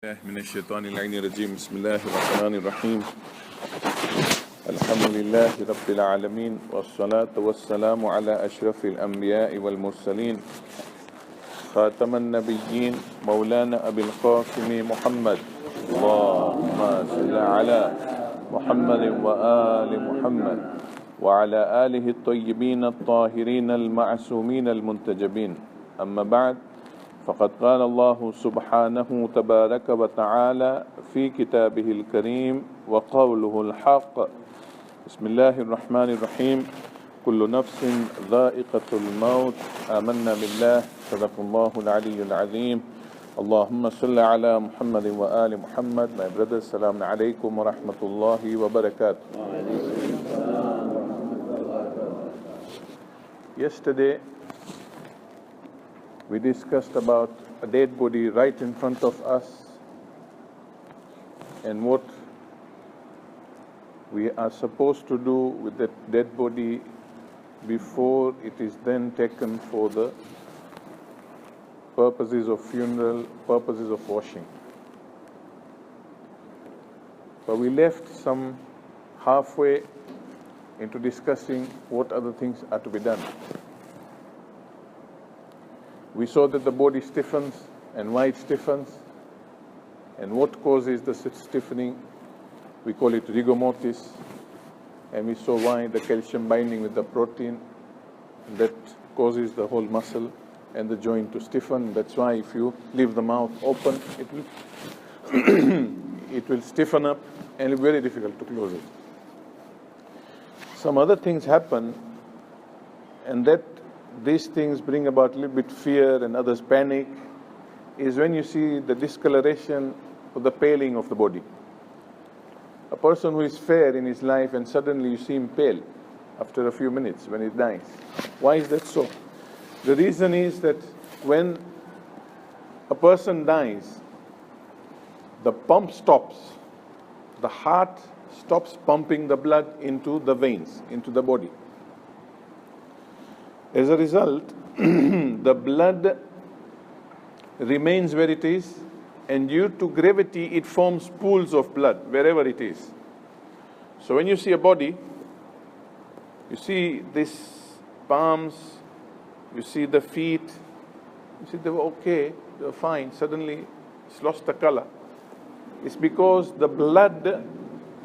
من الشيطان اللعين الرجيم بسم الله الرحمن الرحيم الحمد لله رب العالمين والصلاة والسلام على أشرف الأنبياء والمرسلين خاتم النبيين مولانا أبي القاسم محمد اللهم صل على محمد وآل محمد وعلى آله الطيبين الطاهرين المعصومين المنتجبين أما بعد فقد قال الله سبحانه تبارك وتعالى في كتابه الكريم وقوله الحق بسم الله الرحمن الرحيم كل نفس ذائقة الموت آمنا بالله صدق الله العلي العظيم اللهم صل على محمد وآل محمد. My brothers, Assalamu alaikum wa rahmatullahi wa barakatuh. Yesterday we discussed about a dead body right in front of us and what we are supposed to do with that dead body before it is then taken for the purposes of funeral, purposes of washing. But we left some halfway into discussing what other things are to be done. We saw that the body stiffens and why it stiffens and what causes the stiffening. We call it rigor mortis, and we saw why the calcium binding with the protein that causes the whole muscle and the joint to stiffen. That's why if you leave the mouth open, it will it will stiffen up and it's very difficult to close it. Some other things happen, and that these things bring about a little bit fear and others panic, is when you see the discoloration or the paling of the body. A person who is fair in his life and suddenly you see him pale after a few minutes when he dies. Why is that so? The reason is that when a person dies, the pump stops. The heart stops pumping the blood into the veins, into the body. As a result, the blood remains where it is, and due to gravity, it forms pools of blood wherever it is. So when you see a body, you see these palms, you see the feet, you see they were okay, they were fine, suddenly it's lost the color. It's because the blood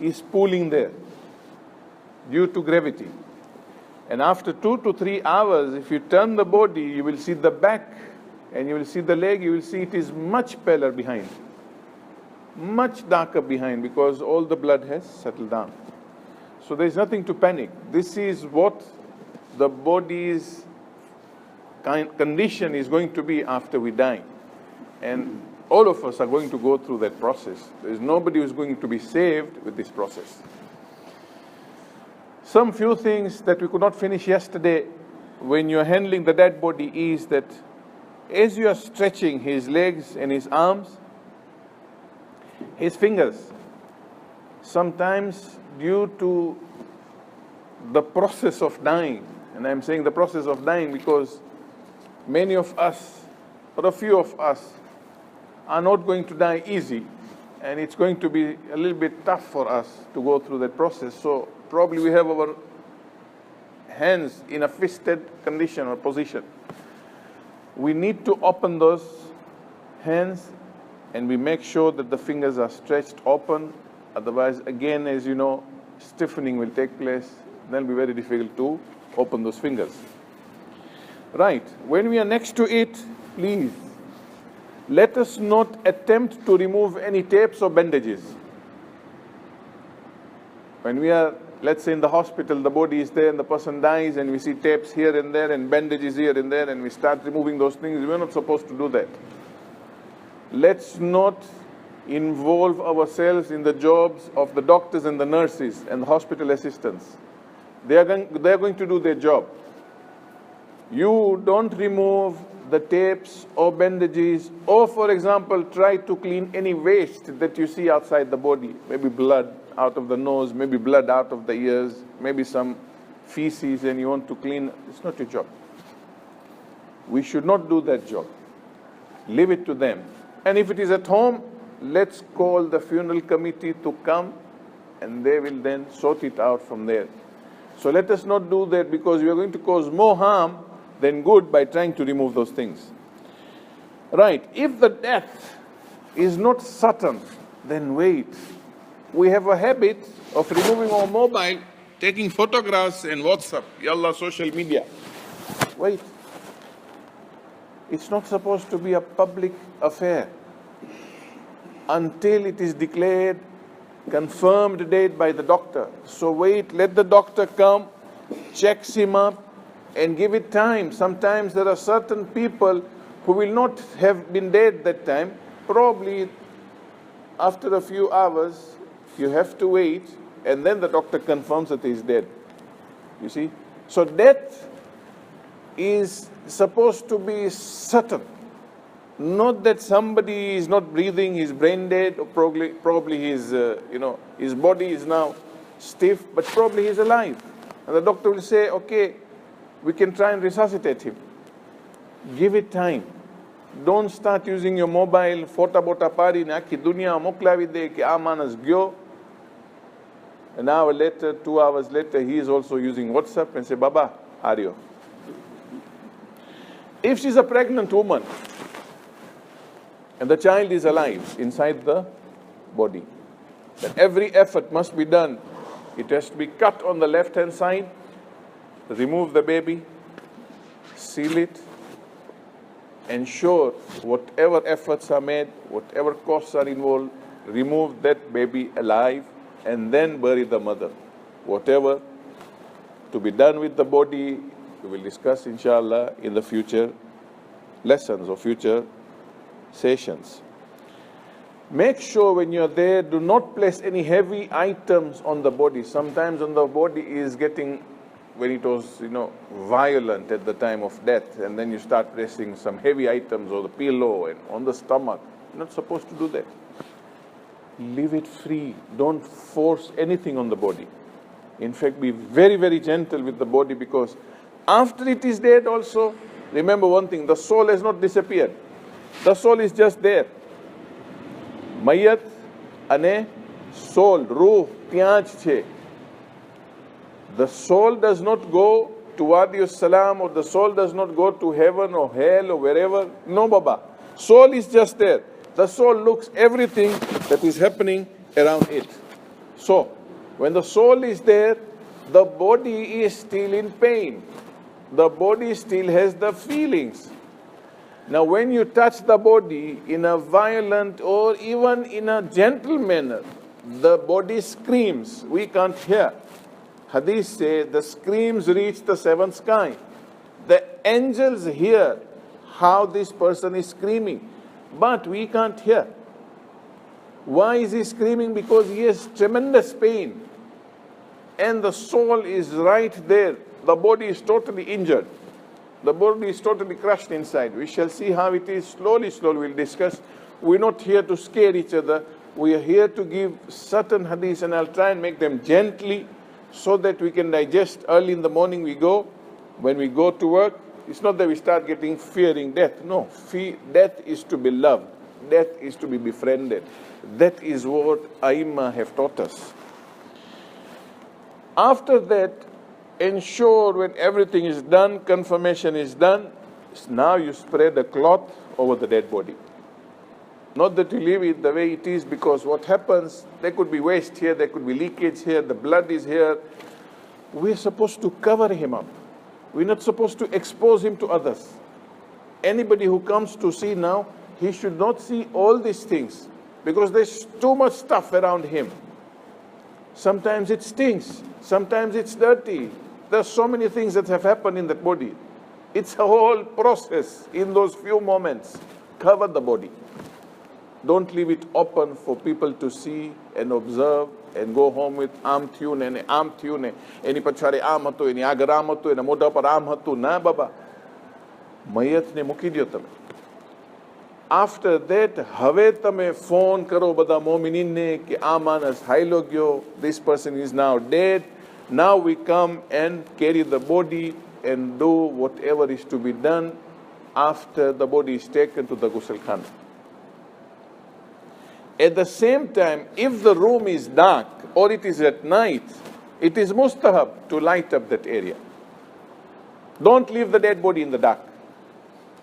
is pooling there due to gravity. And after 2 to 3 hours, if you turn the body, you will see the back and you will see the leg, you will see it is much paler behind, much darker behind, because all the blood has settled down. So there is nothing to panic. This is what the body's condition is going to be after we die. And all of us are going to go through that process. There is nobody who is going to be saved with this process. Some few things that we could not finish yesterday when you are handling the dead body is that as you are stretching his legs and his arms, his fingers, sometimes due to the process of dying, and I'm saying the process of dying because many of us, or a few of us, are not going to die easy, and it's going to be a little bit tough for us to go through that process. So probably we have our hands in a fisted condition or position. We need to open those hands and we make sure that the fingers are stretched open. Otherwise, again, as you know, stiffening will take place. Then it'll be very difficult to open those fingers. Right. When we are next to it, please, let us not attempt to remove any tapes or bandages. When we are, let's say in the hospital, the body is there and the person dies and we see tapes here and there and bandages here and there and we start removing those things, we're not supposed to do that. Let's not involve ourselves in the jobs of the doctors and the nurses and the hospital assistants. They are going to do their job. You don't remove the tapes or bandages, or for example, try to clean any waste that you see outside the body. Maybe blood out of the nose, maybe blood out of the ears, maybe some feces and you want to clean. It's not your job. We should not do that job. Leave it to them. And if it is at home, let's call the funeral committee to come, and they will then sort it out from there. So let us not do that, because we are going to cause more harm than good by trying to remove those things. Right, if the death is not certain, then wait. We have a habit of removing our mobile, taking photographs and WhatsApp, yalla, social media. Wait. It's not supposed to be a public affair until it is declared confirmed date by the doctor. So wait, let the doctor come, checks him up, and give it time. Sometimes there are certain people who will not have been dead that time. Probably after a few hours, you have to wait, and then the doctor confirms that he is dead. You see? So death is supposed to be certain. Not that somebody is not breathing, he's brain dead, or probably his, his body is now stiff, but probably he's alive. And the doctor will say, okay, we can try and resuscitate him. Give it time. Don't start using your mobile, phota bota pari, ne akhi dunya moklavi de ki aa manas gyo. An hour later, 2 hours later, he is also using WhatsApp and say, Baba, are you? If she's a pregnant woman, and the child is alive inside the body, then every effort must be done. It has to be cut on the left-hand side, remove the baby, seal it, ensure whatever efforts are made, whatever costs are involved, remove that baby alive, and then bury the mother. Whatever to be done with the body, we will discuss, inshallah, in the future lessons or future sessions. Make sure when you're there, do not place any heavy items on the body. Sometimes when the body is getting, when it was, violent at the time of death, and then you start placing some heavy items on the pillow and on the stomach. You're not supposed to do that. Leave it free. Don't force anything on the body. In fact, be very, very gentle with the body, because after it is dead also, remember one thing, the soul has not disappeared. The soul is just there. Mayat ane soul, ruh, tyaj che. The soul does not go to Wadi Salam, or the soul does not go to heaven or hell or wherever. No, Baba. Soul is just there. The soul looks everything that is happening around it. So, when the soul is there, the body is still in pain. The body still has the feelings. Now, when you touch the body in a violent or even in a gentle manner, the body screams. We can't hear. Hadith says the screams reach the seventh sky. The angels hear how this person is screaming, but we can't hear. Why is he screaming? Because he has tremendous pain, and the soul is right there. The body is totally injured. The body is totally crushed inside. We shall see how it is. Slowly, we'll discuss. We're not here to scare each other. We are here to give certain hadiths, and I'll try and make them gently so that we can digest. Early in the morning we go. When we go to work, it's not that we start getting fearing death. No, death is to be loved. Death is to be befriended. That is what Aimma have taught us. After that, ensure when everything is done, confirmation is done, now you spread a cloth over the dead body. Not that you leave it the way it is, because what happens, there could be waste here, there could be leakage here, the blood is here. We're supposed to cover him up. We're not supposed to expose him to others. Anybody who comes to see now, he should not see all these things, because there's too much stuff around him. Sometimes it stinks, sometimes it's dirty. There's so many things that have happened in that body. It's a whole process in those few moments. Cover the body. Don't leave it open for people to see and observe and go home with arm tune and arm tune. Any pachare arm hatu, any agar arm hatu, any moda par arm hatu. Na baba. Mayat ne muki diyo tame. After that, have tame phone karo bada mominin ne ki aa manas hailo gyo. This person is now dead. Now we come and carry the body and do whatever is to be done after the body is taken to the Ghusl Khana. At the same time, if the room is dark or it is at night, it is mustahab to light up that area. Don't leave the dead body in the dark.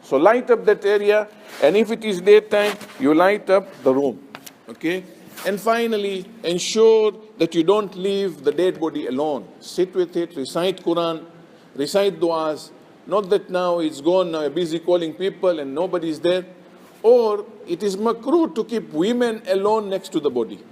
So light up that area, and if it is daytime, you light up the room. Okay? And finally, ensure that you don't leave the dead body alone. Sit with it, recite Quran, recite du'as. Not that now it's gone, now you're busy calling people and nobody's there. Or it is makruh to keep women alone next to the body.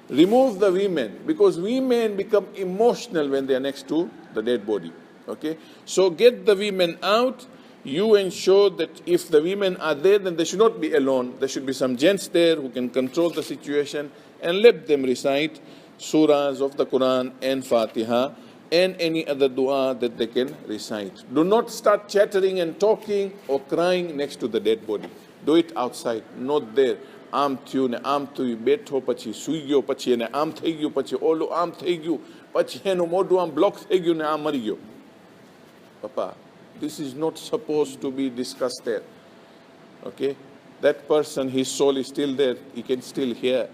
Remove the women, because women become emotional when they are next to the dead body. Okay? So get the women out. You ensure that if the women are there, then they should not be alone. There should be some gents there who can control the situation, and let them recite surahs of the Quran and Fatiha and any other dua that they can recite. Do not start chattering and talking or crying next to the dead body. Do it outside, not there. આમ થયું ને આમ થયું, બેઠો પછી સૂઈ ગયો, પછી એને આમ થઈ ગયું, પછી ઓલું આમ થઈ ગયું, પછી એનું મોઢું આમ બ્લોક થઈ ગયું ને આમ મરી ગયો. Papa, this is not supposed to be discussed there. Okay? That person, his soul is still there. He can still hear.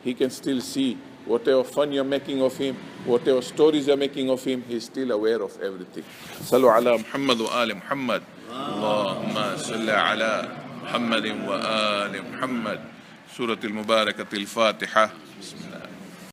He can still see. Whatever fun you're making of him, whatever stories you're making of him, he's still aware of everything. Sallu ala Muhammad wa ali Muhammad. Allahumma salli ala Muhammadin wa ali Muhammad. Surah al-Mubarakah al-Fatiha. Bismillah.